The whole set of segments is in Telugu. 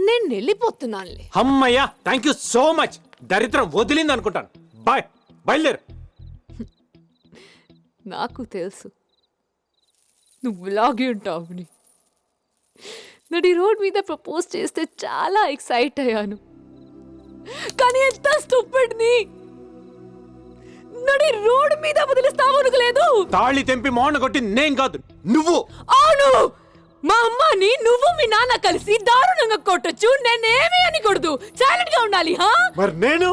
నేను వెళ్ళిపోతున్నానులే. అమ్మయ్యా, థ్యాంక్ యూ సో మచ్. దరిద్రం వదిలింది అనుకుంటాను. బాయ్, బయలుదేరు. నాకు తెలుసు నువ్వు ఇలాగే ఉంటావుని. నడి రోడ్ మీద ప్రపోజ్ చేస్తే చాలా ఎక్సైట్ అయ్యాను, కానీ ఎంత స్టూపిడ్ని. నడి రోడ్ మీద వదిలిస్తావు అనుకోలేదు. తాళి తెంపి మోహన కొట్టి నేను కాదు, నువ్వు. అవును, మా అమ్మని నువ్వు మీ నాన్న కలిసి దారుణంగా కొట్టొచ్చు, నేనేమీ అనకూడదు. సైలెంట్ గా ఉండాలి. మరి నేను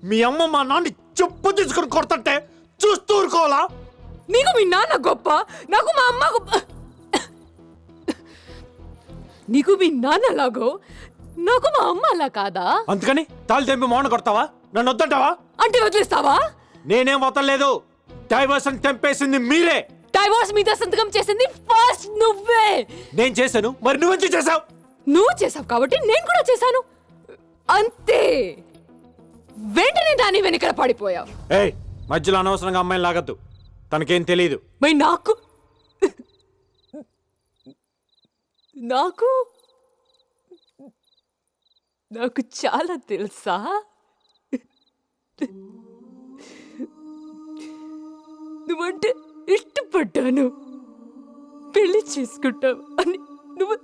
మీ అమ్మ మా నాన్న చెప్పు తీసుకుని కొడతంటే చూస్తూ ఊరుకోవాలా? నీకు మీ నాన్న గొప్ప, నాకు మా అమ్మ గొప్ప. నీకు మీ నాన్న లాగో, నాకు మా అమ్మ అలా కాదా? అందుకని తాళి తెంపి మోహన కొడతావా? నన్ను వద్దంటావా? అంటే వదిలేస్తావా? నేనేం వదలలేదు. డైవర్షన్ తెంపేసింది మీరే. డైవోర్స్ మీద సంతకం చేసింది ఫస్ట్ నువ్వే. నేను చేశాను, మరి నువ్వెందుకు చేసావు? నువ్వు చేసావు కాబట్టి నేను కూడా చేశాను, అంతే. వెంటనే దాని వెనకల పడిపోయావు. ఏయ్, మధ్యలో అనవసరంగా అమ్మాయిని లాగద్దు, తనకేం తెలియదు. మరి నాకు నాకు నాకు చాలా తెలుసా. నువ్వంటే ఇష్టపడ్డాను, పెళ్లి చేసుకుంటావు అని నువ్వు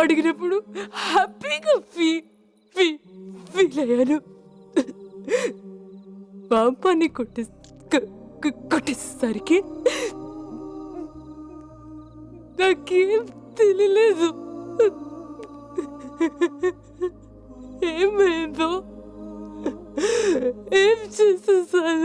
అడిగినప్పుడు హ్యాపీగా ఫీల్ అయ్యాను. మా అమ్మని కొట్టేసరికి నాకేం తెలియలేదు. ఏమైందో, ఏం చేసేసాను.